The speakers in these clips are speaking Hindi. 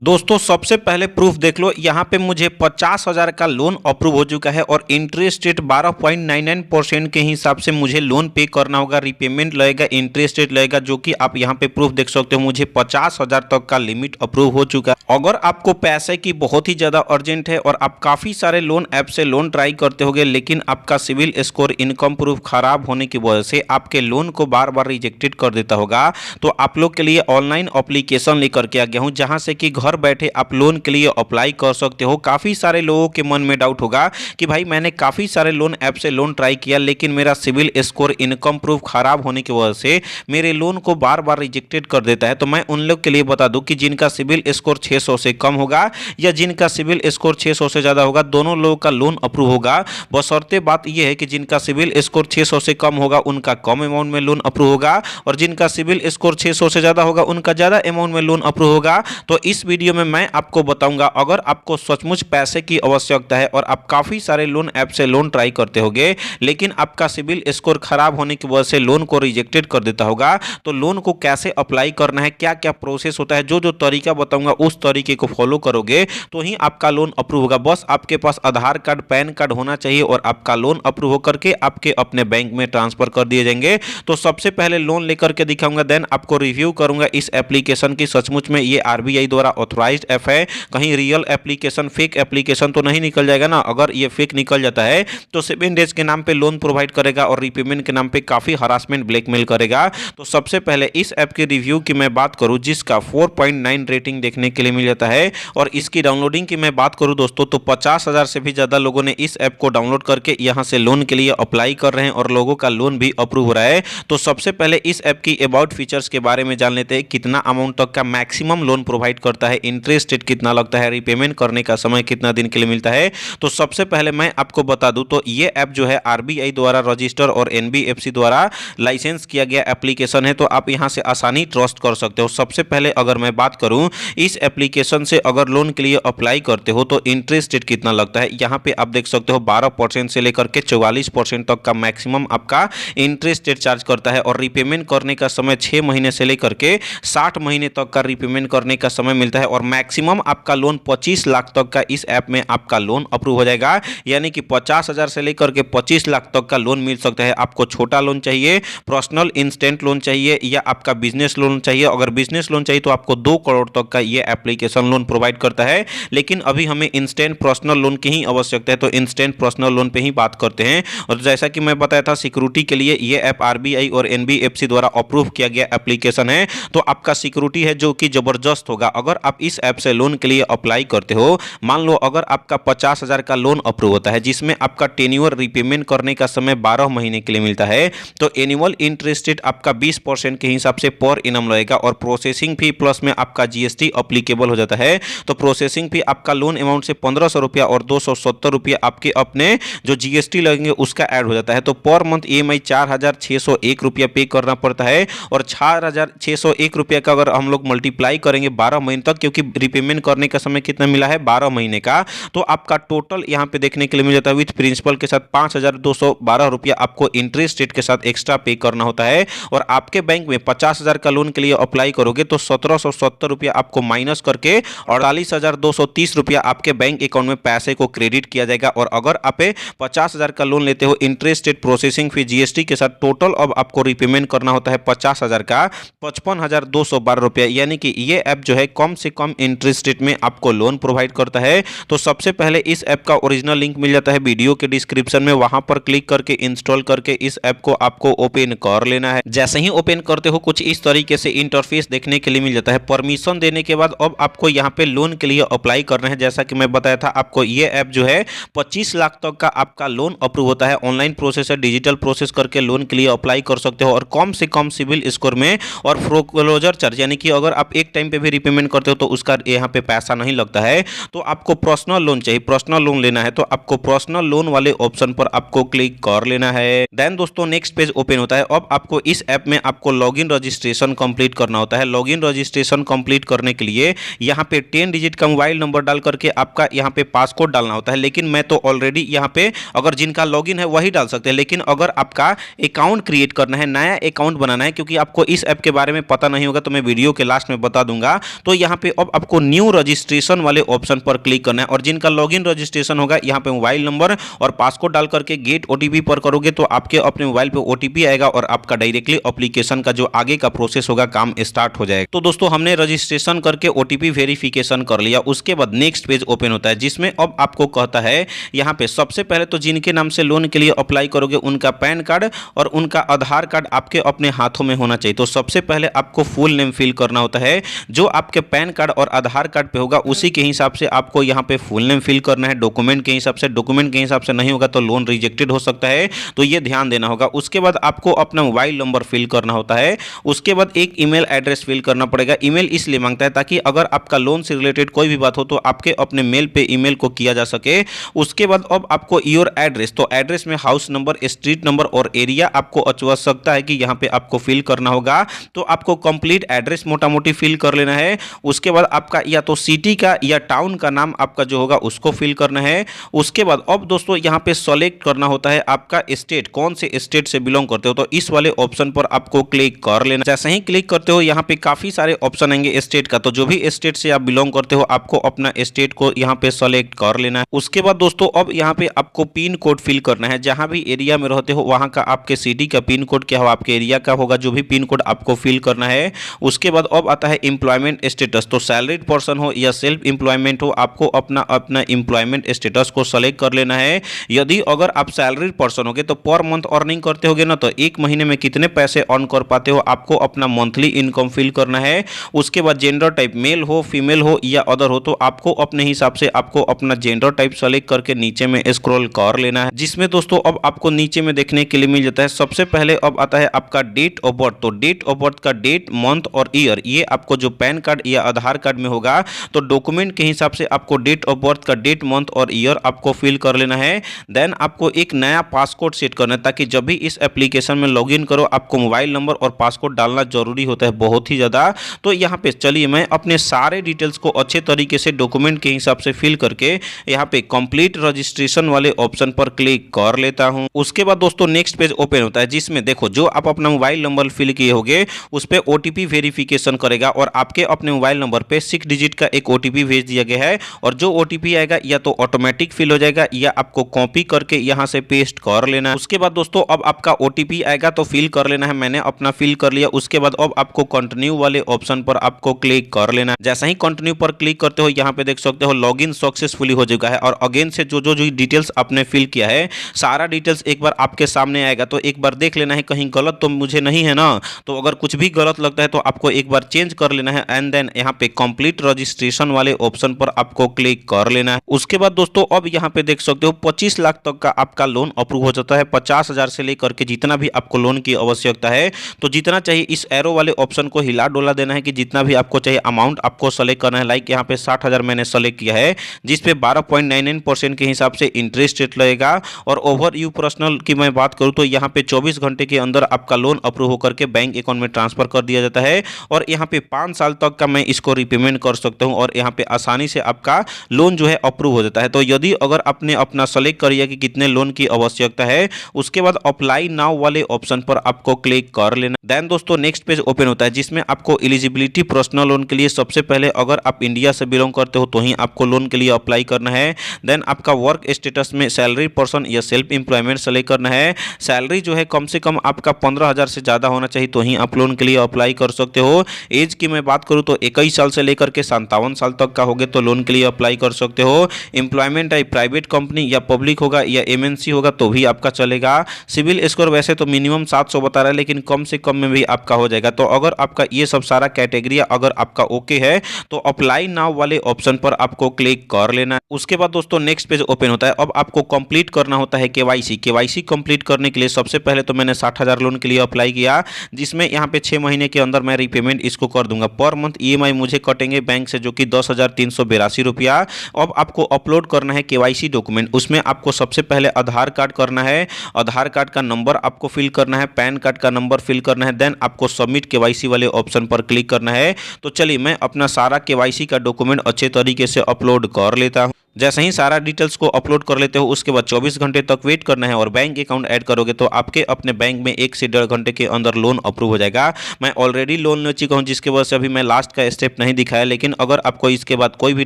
दोस्तों सबसे पहले प्रूफ देख लो। यहाँ पे मुझे 50,000 का लोन अप्रूव हो चुका है और इंटरेस्ट रेट 12.99% के हिसाब से मुझे लोन पे करना होगा। रिपेमेंट लगेगा, इंटरेस्ट रेट लगेगा, जो कि आप यहाँ पे प्रूफ देख सकते हो। मुझे 50,000 तक का लिमिट अप्रूव हो चुका है। अगर आपको पैसे की बहुत ही ज़्यादा अर्जेंट है और आप काफ़ी सारे लोन ऐप से लोन ट्राई करते होगे, लेकिन आपका सिविल स्कोर, इनकम प्रूफ खराब होने की वजह से आपके लोन को बार बार रिजेक्टेड कर देता होगा, तो आप लोग के लिए ऑनलाइन एप्लीकेशन लेकर के आ गया हूँ, जहाँ से कि घर बैठे आप लोन के लिए अप्लाई कर सकते हो। काफ़ी सारे लोगों के मन में डाउट होगा कि भाई मैंने काफ़ी सारे लोन ऐप से लोन ट्राई किया, लेकिन मेरा सिविल स्कोर, इनकम प्रूफ खराब होने की वजह से मेरे लोन को बार बार रिजेक्टेड कर देता है। तो मैं उन लोग के लिए बता दूं कि जिनका सिविल स्कोर 600 से कम होगा या जिनका सिविल स्कोर 600 से ज़्यादा होगा, दोनों लोगों का लोन अप्रूव होगा। बशर्ते बात यह है कि जिनका सिविल स्कोर 600 से कम होगा उनका कम अमाउंट में लोन अप्रूव होगा, और जिनका सिविल स्कोर 600 से ज़्यादा होगा उनका ज़्यादा अमाउंट में लोन अप्रूव होगा। तो इस वीडियो में मैं आपको बताऊंगा, अगर आपको सचमुच पैसे की आवश्यकता है और आप काफ़ी सारे लोन ऐप से लोन ट्राई करते होगे, लेकिन आपका सिविल स्कोर खराब होने की वजह से लोन को रिजेक्टेड कर देता होगा, तो लोन को कैसे अप्लाई करना है, क्या क्या प्रोसेस होता है, जो जो तरीका बताऊंगा उस तरीके को फॉलो करोगे तो ही आपका लोन अप्रूव होगा। बस आपके पास आधार कार्ड, पैन कार्ड होना चाहिए और आपका लोन अप्रूव होकर के आपके अपने बैंक में ट्रांसफर कर दिए जाएंगे। तो सबसे पहले लोन लेकर के दिखाऊंगा, देन आपको रिव्यू करूंगा इस एप्लीकेशन की। सचमुच में ये आरबीआई द्वारा ऑथराइज्ड ऐप है, कहीं रियल एप्लीकेशन, फेक एप्लीकेशन तो नहीं निकल जाएगा ना। अगर ये फेक निकल जाता है तो 7 डेज के नाम पे लोन प्रोवाइड करेगा और रीपेमेंट के नाम पे काफ़ी हरासमेंट, ब्लैकमेल करेगा। तो सबसे पहले इस ऐप के रिव्यू की मैं बात करूं, जिसका 4.9 रेटिंग देखने के लिए मिल जाता है, और इसकी डाउनलोडिंग की मैं बात करूं दोस्तों, तो 50,000 से भी ज़्यादा लोगों ने इस ऐप को डाउनलोड करके यहाँ से लोन के लिए अप्लाई कर रहे हैं और लोगों का लोन भी अप्रूव हो रहा है। तो सबसे पहले इस ऐप की अबाउट फीचर्स के बारे में जान लेते हैं। कितना अमाउंट तक का मैक्सिमम लोन प्रोवाइड करता है, इंटरेस्ट रेट कितना लगता है, रिपेमेंट करने का समय कितना दिन के लिए मिलता है। तो सबसे पहले मैं आपको बता दूं, तो ये ऐप जो है आरबीआई द्वारा रजिस्टर और एनबीएफसी द्वारा लाइसेंस किया गया एप्लीकेशन है, तो आप यहां से आसानी ट्रस्ट कर सकते हो। सबसे पहले अगर मैं बात करूं इस एप्लीकेशन से अगर लोन के लिए अप्लाई करते हो तो इंटरेस्ट रेट कितना लगता है, यहां पे आप देख सकते हो 12% से लेकर के 44% तक का मैक्सिमम आपका इंटरेस्ट रेट चार्ज करता है, और रिपेमेंट करने का समय 6 महीने से लेकर के 60 महीने तक का रिपेमेंट करने का समय मिलता है, और मैक्सिमम आपका लोन 25 लाख तक का इस ऐप में आपका लोन अप्रूव हो जाएगा। यानी कि 50,000 से लेकर के 25 लाख तक का लोन मिल सकता है। आपको छोटा लोन चाहिए, पर्सनल इंस्टेंट लोन चाहिए, या आपका बिजनेस लोन चाहिए। अगर बिजनेस लोन चाहिए तो आपको 2 करोड़ तक का ये एप्लीकेशन लोन प्रोवाइड करता है, लेकिन अभी हमें इंस्टेंट पर्सनल लोन की ही आवश्यकता है, तो इंस्टेंट पर्सनल लोन पे ही बात करते हैं। और जैसा कि मैं बताया था, सिक्योरिटी के लिए ये ऐप आरबीआई और एनबीएफसी द्वारा अप्रूव किया गया एप्लीकेशन है, तो आपका सिक्योरिटी है जो कि जबरदस्त होगा। अगर आप इस ऐप से लोन के लिए अप्लाई करते हो, मान लो अगर आपका 50,000 का लोन अप्रूव होता है, जिसमें आपका टेन्योर, रिपेमेंट करने का समय 12 महीने के लिए मिलता है, तो एनुअल इंटरेस्ट रेट आपका 20% के हिसाब से पर एनम लगेगा, और प्रोसेसिंग फी प्लस में आपका जीएसटी अप्लीकेबल हो जाता है। तो प्रोसेसिंग फी आपका लोन अमाउंट से 1,500 रुपया और 270 रुपया आपके अपने जो जीएसटी लगेंगे उसका ऐड हो जाता है। तो पर मंथ ईएमआई 4,601 रुपया पे करना पड़ता है, और 4,601 रुपया का अगर हम लोग मल्टीप्लाई करेंगे 12 महीने तक, क्योंकि रिपेमेंट करने का समय कितना मिला है, 12 महीने का, तो आपका टोटल यहाँ पे देखने के लिए मिल जाता है विथ प्रिंसिपल के साथ 5,212 रुपया आपको इंटरेस्ट रेट के साथ एक्स्ट्रा पे करना होता है। और आपके बैंक में 50,000 का लोन के लिए अप्लाई करोगे तो 1,770 रुपया आपको माइनस करके 48,230 रुपया आपके बैंक अकाउंट में पैसे को क्रेडिट किया जाएगा। और अगर आप 50,000 का लोन लेते हो, interest rate, processing fee, GST के साथ टोटल अब आपको रिपेमेंट करना होता है 50,000 का 55,212 रुपया। यानी कि ये ऐप जो है कम से कम इंटरेस्ट रेट में आपको लोन प्रोवाइड करता है। तो सबसे पहले इस ऐप का ओरिजिनल लिंक मिल जाता है वीडियो के डिस्क्रिप्शन में, वहां पर क्लिक करके इंस्टॉल करके इस ऐप को आपको ओपन कर लेना है। जैसे ही ओपन करते हो कुछ इस तरीके से इंटरफेस देखने के लिए मिल जाता है। परमिशन देने के बाद अब आपको यहाँ पे लोन के लिए अप्लाई करना है। जैसा कि मैं बताया था आपको, ये ऐप जो है 25 लाख तक का आपका लोन अप्रूव होता है। ऑनलाइन प्रोसेस है, डिजिटल प्रोसेस करके लोन के लिए अप्लाई कर सकते हो, और कम से कम सिविल स्कोर में, और फोरक्लोजर चार्ज, यानी कि अगर आप एक टाइम पे भी रिपेमेंट करते हो तो उसका यहाँ पे पैसा नहीं लगता है। तो आपको पर्सनल लोन चाहिए, पर्सनल लोन लेना है, तो आपको पर्सनल लोन वाले ऑप्शन पर आपको क्लिक कर लेना है। देन दोस्तों नेक्स्ट पेज ओपन होता है। अब आपको इस ऐप में आपको लॉगिन रजिस्ट्रेशन कंप्लीट करना होता है। लॉगिन रजिस्ट्रेशन कंप्लीट करने के लिए यहाँ पे 10 डिजिट का मोबाइल नंबर डाल करके आपका यहाँ पे पासकोड डालना होता है। लेकिन मैं तो ऑलरेडी यहाँ पे, अगर जिनका लॉगिन है वही डाल सकते हैं, लेकिन अगर आपका अकाउंट क्रिएट करना है, नया अकाउंट बनाना है, क्योंकि आपको इस ऐप के बारे में पता नहीं होगा तो मैं वीडियो के लास्ट में बता दूंगा। तो यहाँ पे पे अब आपको न्यू रजिस्ट्रेशन वाले ऑप्शन पर क्लिक करना है और जिनका लॉगिन रजिस्ट्रेशन होगा यहाँ पे मोबाइल नंबर और पासकोड डाल करके गेट ओटीपी पर करोगे तो आपके अपने मोबाइल पे ओटीपी आएगा और आपका डायरेक्टली एप्लीकेशन का जो आगे का प्रोसेस होगा काम स्टार्ट हो जाएगा। तो दोस्तों हमने रजिस्ट्रेशन करके ओटीपी वेरिफिकेशन कर लिया। उसके बाद नेक्स्ट पेज ओपन होता है जिसमें अब आपको कहता है यहाँ पे सबसे पहले तो जिनके नाम से लोन के लिए अप्लाई करोगे उनका पैन कार्ड और उनका आधार कार्ड आपके अपने हाथों में होना चाहिए। तो सबसे पहले आपको फुल नेम फिल करना होता है, जो आपके पैन कार्ड और आधार कार्ड पे होगा उसी के हिसाब से आपको यहाँ पे फुल नेम फिल करना है। डॉक्यूमेंट के हिसाब से, डॉक्यूमेंट के हिसाब से नहीं होगा तो लोन रिजेक्टेड हो सकता है, तो ये ध्यान देना होगा। उसके बाद आपको अपना मोबाइल नंबर फिल करना होता है। उसके बाद एक ईमेल एड्रेस फिल करना पड़ेगा। ईमेल इसलिए मांगता है ताकि अगर आपका लोन से रिलेटेड कोई भी बात हो तो आपके अपने मेल पे ईमेल को किया जा सके। उसके बाद अब आपको योर एड्रेस, तो एड्रेस में हाउस नंबर, स्ट्रीट नंबर और एरिया आपको आवश्यकता है कि यहाँ पे आपको फिल करना होगा। तो आपको कंप्लीट एड्रेस मोटा मोटी फिल कर लेना है। उसके बाद आपका या तो सिटी का या टाउन का नाम आपका जो होगा उसको फिल करना है। उसके बाद अब दोस्तों यहाँ पे सेलेक्ट करना होता है आपका स्टेट, कौन से स्टेट से बिलोंग करते हो, तो इस वाले ऑप्शन पर आपको क्लिक कर लेना। जैसे ही क्लिक करते हो यहाँ पे काफी सारे ऑप्शन आएंगे स्टेट का, तो जो भी स्टेट से आप बिलोंग करते हो आपको अपना स्टेट को यहाँ पे सेलेक्ट कर लेना है। उसके बाद दोस्तों अब यहाँ पे आपको पिन कोड फिल करना है। जहां भी एरिया में रहते हो वहां का आपके सिटी का पिन कोड क्या हो, आपके एरिया का होगा, जो भी पिन कोड आपको फिल करना है। उसके बाद अब आता है एम्प्लॉयमेंट स्टेटस, तो सैलरीड पर्सन हो या सेल्फ एम्प्लॉयमेंट हो आपको अपना अपना एम्प्लॉयमेंट स्टेटस को सेलेक्ट कर लेना है। यदि अगर आप सैलरीड पर्सन होगे तो पर मंथ अर्निंग करते होगे ना, तो एक महीने में कितने पैसे अर्न कर पाते हो आपको अपना मंथली इनकम फिल करना है। उसके बाद जेंडर टाइप मेल हो, फीमेल हो या अदर हो, तो आपको अपने हिसाब से आपको अपना जेंडर टाइप सेलेक्ट करके नीचे में स्क्रॉल कर लेना है। जिसमें दोस्तों अब आपको नीचे में देखने के लिए मिल जाता है सबसे पहले अब आता है आपका डेट ऑफ बर्थ, तो डेट ऑफ बर्थ का डेट, मंथ और ईयर ये आपको जो पैन कार्ड या आधार कार्ड में होगा तो डॉक्यूमेंट के हिसाब से आपको डेट ऑफ बर्थ का डेट, मंथ और ईयर आपको फिल कर लेना है। देन आपको एक नया पासकोड सेट करना है ताकि जब भी इस एप्लीकेशन में लॉगिन करो आपको मोबाइल नंबर और पासकोड डालना जरूरी होता है बहुत ही ज़्यादा। तो यहाँ पे चलिए मैं अपने सारे डिटेल्स को अच्छे तरीके से डॉक्यूमेंट के हिसाब से फिल करके यहाँ पे कंप्लीट रजिस्ट्रेशन वाले ऑप्शन पर क्लिक कर लेता हूँ। उसके बाद दोस्तों नेक्स्ट पेज ओपन होता है जिसमें देखो जो आप अपना मोबाइल नंबर फिल किए होगे उस पर ओटीपी वेरिफिकेशन करेगा और आपके अपने मोबाइल नंबर पे 6 डिजिट का एक ओटीपी भेज दिया गया है और जो ओटीपी आएगा या तो ऑटोमेटिक फिल हो जाएगा या आपको कॉपी करके यहाँ से पेस्ट कर लेना है। उसके बाद दोस्तों अब आपका ओटीपी आएगा तो फिल कर लेना है। मैंने अपना फिल कर लिया। उसके बाद अब आपको कंटिन्यू वाले ऑप्शन पर आपको क्लिक कर लेना है। जैसा ही कंटिन्यू पर क्लिक करते हो यहाँ पे देख सकते हो लॉगिन सक्सेसफुली हो चुका है और अगेन से जो डिटेल्स आपने फिल किया है सारा डिटेल्स एक बार आपके सामने आएगा, तो एक बार देख लेना है कहीं गलत तो मुझे नहीं है ना। तो अगर कुछ भी गलत लगता है तो आपको एक बार चेंज कर लेना है एंड देन यहाँ पे कंप्लीट रजिस्ट्रेशन वाले ऑप्शन पर आपको क्लिक कर लेना है। उसके बाद दोस्तों अब यहाँ पे देख सकते हो 25 लाख तक का आपका लोन अप्रूव हो जाता है। 50,000 से लेकर के जितना भी आपको लोन की आवश्यकता है तो जितना चाहिए इस एरो वाले ऑप्शन को हिला डोला देना है कि जितना भी आपको चाहिए अमाउंट आपको सेलेक्ट करना है। लाइक यहाँ पे 60,000 मैंने सेलेक्ट किया है जिसपे 12.99% के हिसाब से इंटरेस्ट रेट लगेगा। और ओवर यू पर्सनल की मैं बात करूं तो यहाँ पे 24 घंटे के अंदर आपका लोन अप्रूव होकर के बैंक अकाउंट में ट्रांसफर कर दिया जाता है और यहाँ पे 5 साल तक का मैं इसको रिपेमेंट कर सकता हूँ और यहाँ पे आसानी से आपका लोन जो है अप्रूव हो जाता है। तो यदि अगर आपने अपना सेलेक्ट कर लिया कि कितने लोन की आवश्यकता है उसके बाद अप्लाई नाउ वाले ऑप्शन पर आपको क्लिक कर लेना। देन दोस्तों नेक्स्ट पेज ओपन होता है जिसमें आपको एलिजिबिलिटी पर्सनल लोन के लिए सबसे पहले अगर आप इंडिया से बिलोंग करते हो तो ही आपको लोन के लिए अप्लाई करना है। देन आपका वर्क स्टेटस में सैलरी पर्सन या सेल्फ एम्प्लॉयमेंट सेलेक्ट करना है। सैलरी जो है कम से कम आपका 15,000 से ज़्यादा होना चाहिए तो ही आप लोन के लिए अप्लाई कर सकते हो। एज की मैं बात करूँ तो 21 साल से लेकर के 57 साल तक का होगे तो लोन के लिए अप्लाई कर सकते हो। एम्प्लॉयमेंट टाइप प्राइवेट कंपनी या पब्लिक होगा या एमएनसी होगा तो भी आपका चलेगा। सिविल स्कोर वैसे तो मिनिमम 700 बता रहा है लेकिन कम से कम में भी आपका हो जाएगा। तो अगर आपका ये सब सारा कैटेगरी अगर आपका ओके है तो अप्लाई नाउ वाले ऑप्शन पर आपको क्लिक कर लेना है। उसके बाद दोस्तों नेक्स्ट पेज ओपन होता है। अब आपको कंप्लीट करना होता है केवाईसी कंप्लीट करने के लिए सबसे पहले तो मैंने 60,000 लोन के लिए अप्लाई किया जिसमें यहाँ पे 6 महीने के अंदर मैं रिपेमेंट इसको कर दूंगा। पर मंथ ईएमआई मुझे कटेंगे बैंक से जो कि 10,382 रुपया। अब आपको अपलोड करना है केवाईसी डॉक्यूमेंट। उसमें आपको सबसे पहले आधार कार्ड करना है, आधार कार्ड का नंबर आपको फिल करना है, पैन कार्ड का नंबर फिल करना है। देन आपको सबमिट केवाईसी वाले ऑप्शन पर क्लिक करना है। तो चलिए मैं अपना सारा केवाईसी का डॉक्यूमेंट अच्छे तरीके से अपलोड कर लेता हूँ। जैसे ही सारा डिटेल्स को अपलोड कर लेते हो उसके बाद 24 घंटे तक वेट करना है और बैंक अकाउंट ऐड करोगे तो आपके अपने बैंक में 1 से 1.5 घंटे के अंदर लोन अप्रूव हो जाएगा। मैं ऑलरेडी लोन ले चुका हूं जिसके वजह से अभी मैं लास्ट का स्टेप नहीं दिखाया, लेकिन अगर आपको इसके बाद कोई भी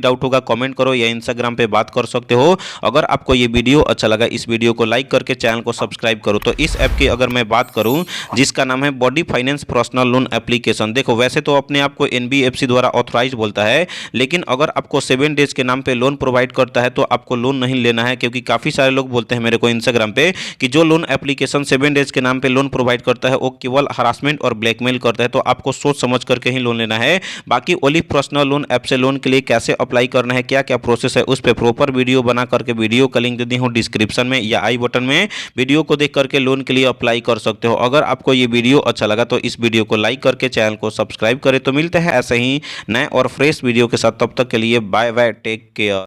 डाउट होगा कमेंट करो या इंस्टाग्राम पे बात कर सकते हो। अगर आपको ये वीडियो अच्छा लगा इस वीडियो को लाइक करके चैनल को सब्सक्राइब करो। तो इस ऐप की अगर मैं बात करूं जिसका नाम है body finance personal loan application, देखो वैसे तो अपने आप को एनबीएफसी द्वारा ऑथराइज बोलता है, लेकिन अगर आपको 7 डेज के नाम पे लोन प्रोवाइड करता है तो आपको लोन नहीं लेना है, क्योंकि काफ़ी सारे लोग बोलते हैं मेरे को इंस्टाग्राम पे कि जो लोन एप्लीकेशन 7 डेज के नाम पे लोन प्रोवाइड करता है वो केवल हरासमेंट और ब्लैकमेल करता है। तो आपको सोच समझ करके ही लोन लेना है। बाकी ओलिव पर्सनल लोन ऐप से लोन के लिए कैसे अप्लाई करना है, क्या क्या प्रोसेस है, उस पर प्रॉपर वीडियो बना करके वीडियो का लिंक दे दी हूँ डिस्क्रिप्शन में या आई बटन में, वीडियो को देख करके लोन के लिए अप्लाई कर सकते हो। अगर आपको ये वीडियो अच्छा लगा तो इस वीडियो को लाइक करके चैनल को सब्सक्राइब करें। तो मिलते हैं ऐसे ही नए और फ्रेश वीडियो के साथ, तब तक के लिए बाय बाय, टेक केयर।